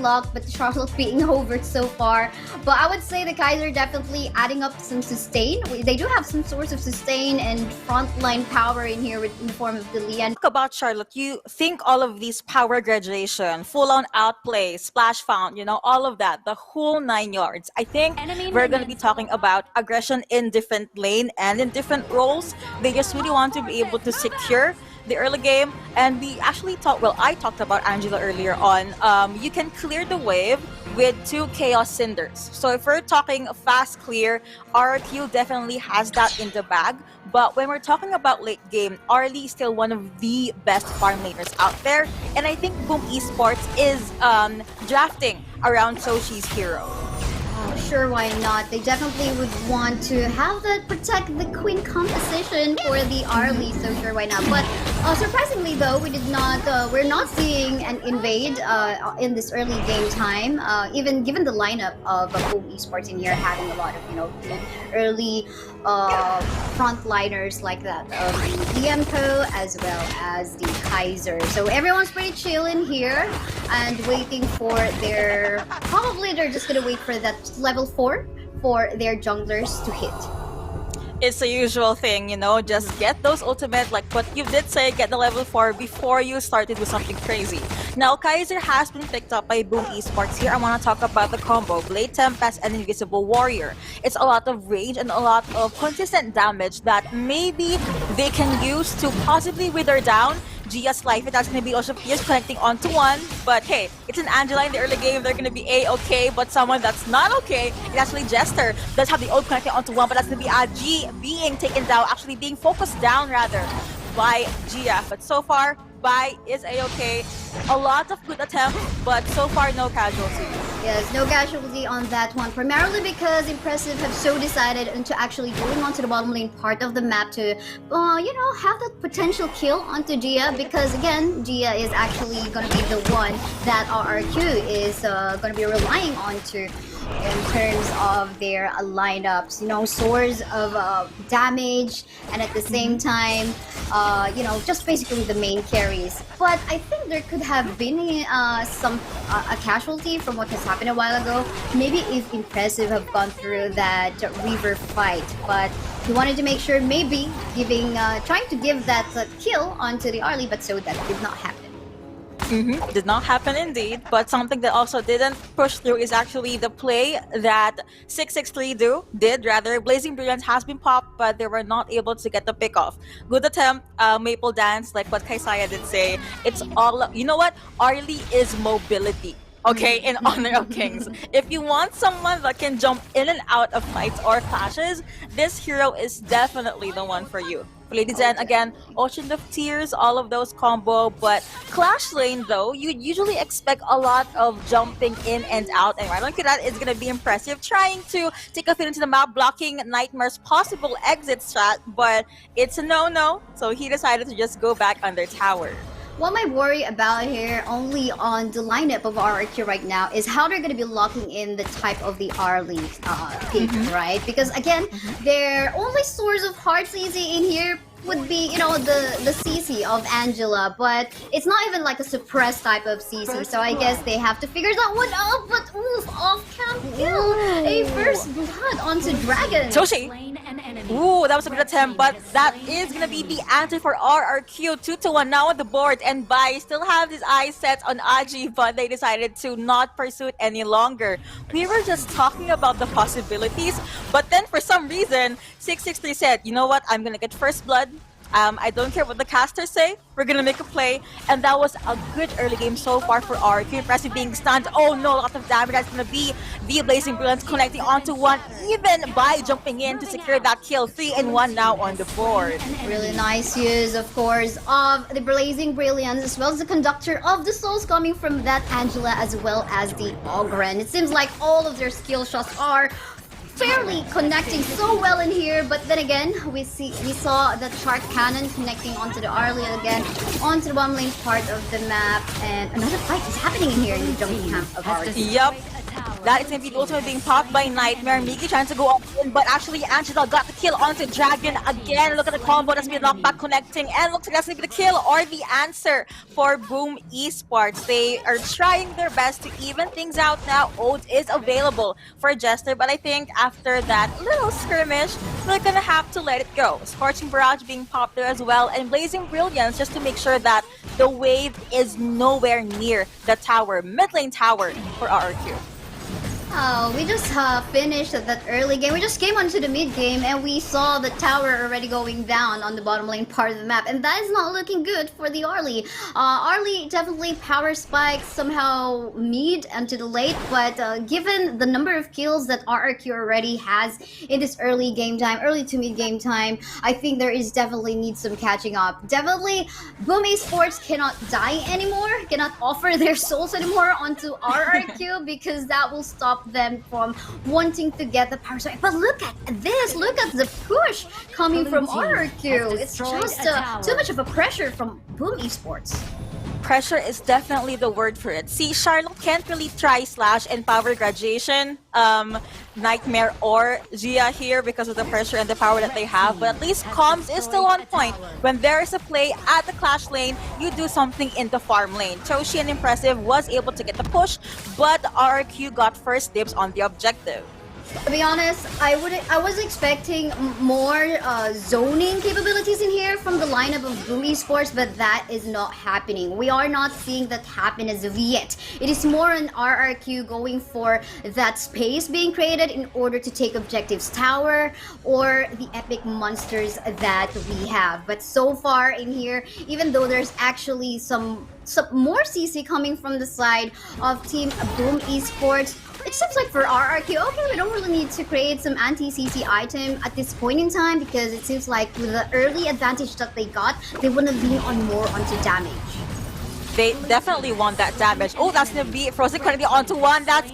luck, but Charlotte being hovered so far. But I would say the Kaiser definitely adding up some sustain. They do have some source of sustain and frontline power in here in the form of the Lian. Talk about Charlotte, you think all of these power graduation, full-on outplay, splash found, all of that, the whole 9 yards. I think we're going to be talking about aggression in different lane and in different roles. They just really want to be able to secure the early game, and we actually talked, well, I talked about Angela earlier on. You can clear the wave with 2 Chaos Cinders. So if we're talking fast clear, RRQ definitely has that in the bag. But when we're talking about late game, Arlie is still one of the best farm laners out there. And I think Boom Esports is drafting around Soshi's hero. Sure, why not? They definitely would want to have that protect the queen composition for the Arlie, so sure, why not? But surprisingly though, we're not seeing an invade in this early game time. Even given the lineup of Boom Esports in here having a lot of good early frontliners like that of the DMco as well as the Kaiser. So everyone's pretty chill in here and waiting for probably they're just gonna wait for that level 4 for their junglers to hit. It's the usual thing, just get those ultimate, like what you did say, get the level 4 before you started with something crazy. Now, Kaiser has been picked up by Boom Esports. Here, I want to talk about the combo, Blade Tempest and Invisible Warrior. It's a lot of range and a lot of consistent damage that maybe they can use to possibly wither down Gia's life. That's going to be also Piers connecting onto one. But hey, it's an Angela in the early game. They're going to be A-okay. But someone that's not okay is actually Jester. Does have the ult connecting onto one, but that's going to be G being taken down, actually being focused down rather by Gia. But so far, Bai is A-okay. A lot of good attempts, but so far no casualties. Yes, no casualty on that one, primarily because Impressive have so decided into actually going onto the bottom lane part of the map to, have that potential kill onto Gia, because again, Gia is actually going to be the one that RRQ is going to be relying on to in terms of their lineups, source of damage, and at the same time, just basically the main carries. But I think there could have been a casualty from what has happened a while ago. Maybe if Impressive have gone through that river fight, but he wanted to make sure maybe trying to give that kill onto the Arlie, but so that did not happen. Did not happen indeed, but something that also didn't push through is actually the play that 663 did. Blazing Brilliance has been popped, but they were not able to get the pick off. Good attempt, Maple Dance, like what Kaisaya did say. It's all, you know what? Arlie is mobility. Okay, in Honor of Kings. If you want someone that can jump in and out of fights or clashes, this hero is definitely the one for you. Ladies and again, Ocean of Tears, all of those combo, but Clash Lane though, you usually expect a lot of jumping in and out, and right onto that is going to be Impressive, trying to take a fit into the map, blocking Nightmare's possible exit strat, but it's a no-no, so he decided to just go back under tower. What my worry about here, only on the lineup of RRQ right now, is how they're going to be locking in the type of the Arlie pick, right? Because again, their only source of hard CC in here would be, the CC of Angela, but it's not even like a suppressed type of CC, so I guess they have to figure that one out, but oof, off-cam kill! A first blood onto Dragon! Toshi! Ooh, that was a good attempt, but that is gonna be the answer for RRQ. 2-1 now on the board, and Bai still have his eyes set on Aji, but they decided to not pursue it any longer. We were just talking about the possibilities, but then for some reason, 663 said, you know what, I'm gonna get first blood. I don't care what the casters say, we're gonna make a play, and that was a good early game so far for RRQ. Impressive being stunned. Oh no, a lot of damage. That's gonna be the Blazing Brilliance connecting onto one, even by jumping in to secure that kill. 3-1 now on the board. Really nice use, of course, of the Blazing Brilliance, as well as the Conductor of the Souls coming from that Angela, as well as the Ogren. It seems like all of their skill shots are fairly connecting so well in here, but then again, we saw the Shark Cannon connecting onto the Arlie again, onto the bottom lane part of the map, and another fight is happening in here in the jungle camp of ours. Yup. That is indeed ultimately being popped by Nightmare. Miki trying to go up in, but actually Angela got the kill onto Dragon again. Look at the combo that's been knocked back connecting, and looks like that's going to be the kill or the answer for Boom Esports. They are trying their best to even things out now. Ode is available for Jester, but I think after that little skirmish, they're going to have to let it go. Scorching Barrage being popped there as well, and Blazing Brilliance just to make sure that the wave is nowhere near the tower, mid lane tower for RRQ. Oh, we just finished that early game. We just came onto the mid game and we saw the tower already going down on the bottom lane part of the map, and that is not looking good for the Arlie. Arlie definitely power spikes somehow mid and to the late, but given the number of kills that RRQ already has in this early game time, early to mid game time, I think there is definitely needs some catching up. Definitely, Boom Esports cannot die anymore, cannot offer their souls anymore onto RRQ because that will stop them from wanting to get the power spike. But look at this, look at the push coming from RRQ. It's just too much of a pressure from Boom Esports. Pressure is definitely the word for it. See, Charlotte can't really try Slash and Power Graduation, Nightmare or Gia here because of the pressure and the power that they have, but at least Comms is still on point. When there is a play at the Clash lane, you do something in the farm lane. Toshi and Impressive was able to get the push, but RRQ got first dibs on the objective. To be honest, I was expecting more zoning capabilities in here from the lineup of Boom Esports, but that is not happening. We are not seeing that happen as of yet. It is more an RRQ going for that space being created in order to take objectives tower or the epic monsters that we have. But so far in here, even though there's actually some more CC coming from the side of Team Boom Esports, it seems like for RRQ, okay, we don't really need to create some anti-CC item at this point in time because it seems like with the early advantage that they got, they want to lean on more onto damage. They definitely want that damage. Oh, that's gonna be Frozen connecting onto one. That's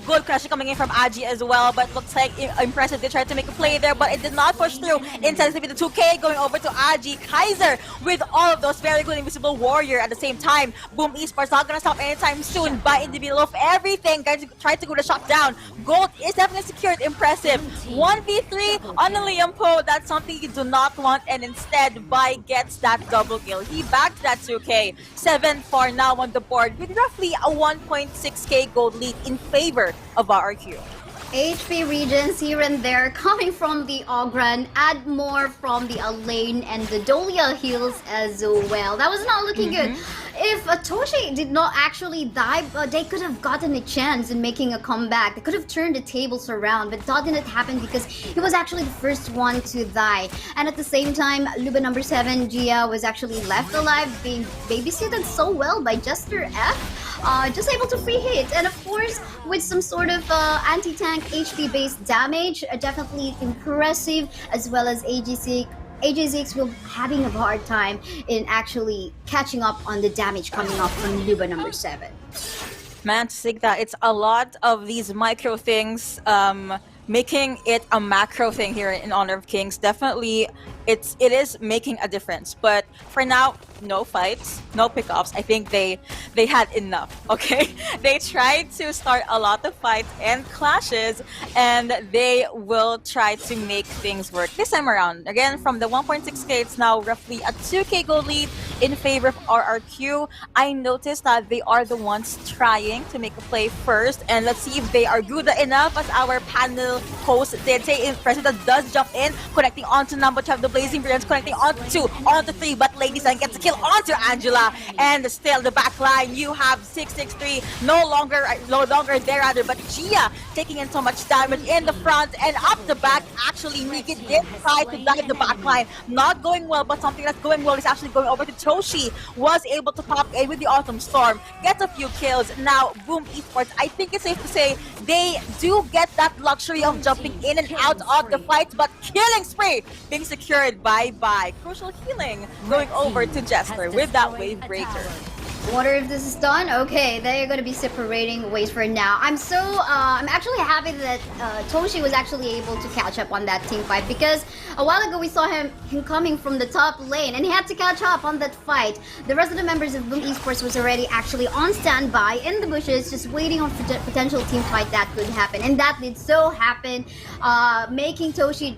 good pressure coming in from Agi as well, but looks like Impressive. They tried to make a play there, but it did not push through. Instead, to be the 2K going over to Agi. Kaiser with all of those very good Invisible Warrior at the same time. Boom Esports not gonna stop anytime soon. By in the middle of everything, guys try to go to shot down. Gold is definitely secured. Impressive. 1v3 on the Liam Poe. That's something you do not want, and instead, Bai gets that double kill. He backed that 2K. 7 for now on the board with roughly a 1.6k gold lead in favor of RRQ. HP regions here and there coming from the Ogran, add more from the Alain and the Dolia heals as well. That was not looking good. If Toshi did not actually die, they could have gotten a chance in making a comeback. They could have turned the tables around, but that didn't happen because he was actually the first one to die. And at the same time, Luba number 7, Gia, was actually left alive, being babysitted so well by Jester F. Just able to free hit, and of course with some sort of anti-tank HP based damage, definitely impressive, as well as AJ6 will having a hard time in actually catching up on the damage coming off from Luba number 7. Man, Sigda, it's a lot of these micro things making it a macro thing here in Honor of Kings. Definitely it is making a difference, but for now, no fights, no pickups. I think they had enough. Okay, they tried to start a lot of fights and clashes, and they will try to make things work this time around. Again, from the 1.6k, it's now roughly a 2k gold lead in favor of RRQ. I noticed that they are the ones trying to make a play first, and let's see if they are good enough. As our panel host did say, President does jump in, connecting onto number 2, the Blazing Brilliance, connecting onto 2, onto 3, but Lady Sun gets a kill onto Angela, and still the back line, you have 663, no longer there rather, but Gia taking in so much damage in the front and up the back. Actually, Miki did try to dive the back line, not going well, but something that's going well is actually going over to Toshi, was able to pop in with the Autumn Storm, gets a few kills. Now, Boom Esports, I think it's safe to say, they do get that luxury of jumping in and out of the fight, but killing spree being secured by Crucial healing going over to Jester with that wave breaker. Wonder if this is done. Okay, they're gonna be separating ways for now. I'm actually happy that Toshi was actually able to catch up on that team fight, because a while ago we saw him coming from the top lane and he had to catch up on that fight. The rest of the members of Boom Esports was already actually on standby in the bushes, just waiting on potential team fight that could happen, and that did so happen, making Toshi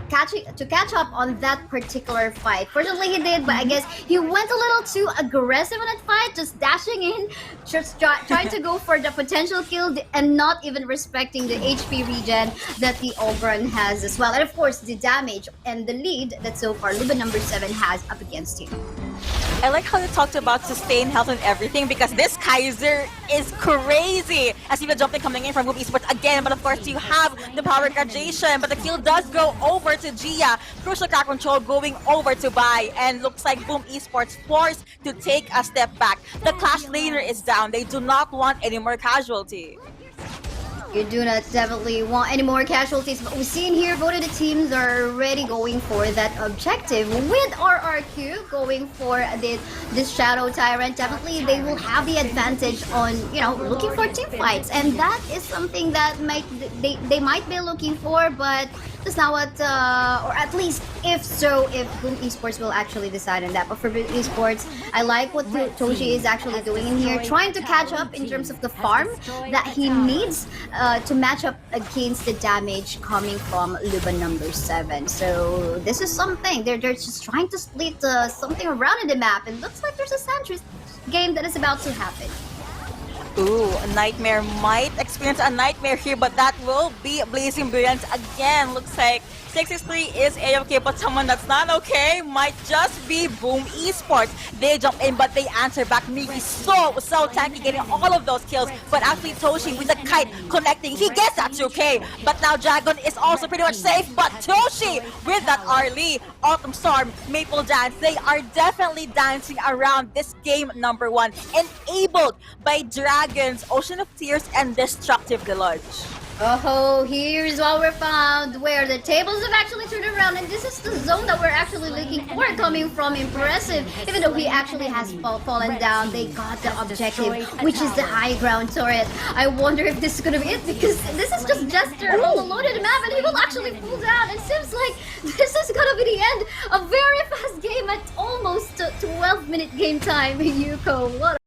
catch up on that particular fight. Fortunately, he did, but I guess he went a little too aggressive in that fight, just dashing in, just trying to go for the potential kill and not even respecting the HP regen that the Ogron has as well. And of course, the damage and the lead that so far Luba number 7 has up against him. I like how you talked about sustained health and everything, because this Kaiser is crazy. As even jumping coming in from Boom Esports again, but of course you have the power graduation, but the kill does go over to Gia. Crucial crack control going over to Bai, and looks like Boom Esports forced to take a step back. The Clash laner is down. They do not want any more casualty. You do not definitely want any more casualties, but we've seen here both of the teams are already going for that objective. With RRQ going for this Shadow Tyrant, definitely they will have the advantage on, looking for team fights, and that is something that they might be looking for, but that's not what, or at least if Boom Esports will actually decide on that. But for Boom Esports, I like what Toshi is actually doing in here, trying to catch up in terms of the farm that he needs to match up against the damage coming from Luba number 7. So this is something, they're just trying to split something around in the map, and looks like there's a Sandris game that is about to happen. Ooh, Nightmare might experience a nightmare here, but that will be Blazing Brilliance again. Looks like 663 is A-okay, but someone that's not okay might just be Boom Esports. They jump in, but they answer back. Migi so tanky, getting all of those kills. But actually Toshi with the kite connecting, he gets that 2K. But now Dragon is also pretty much safe. But Toshi with that Arlie, Autumn Storm, Maple Dance, they are definitely dancing around this game number 1, enabled by Dragon's Ocean of Tears and Destructive Deluge. Oh, here's what we're found, where the tables have actually turned around, and this is the zone that we're actually looking for, coming from Impressive. Even though he actually has fallen down, they got the objective, which is the high ground turret. I wonder if this is gonna be it, because this is just Jester all alone in the map, and he will actually fall down. It seems like this is gonna be the end. A very fast game at almost 12-minute game time. Yuko, what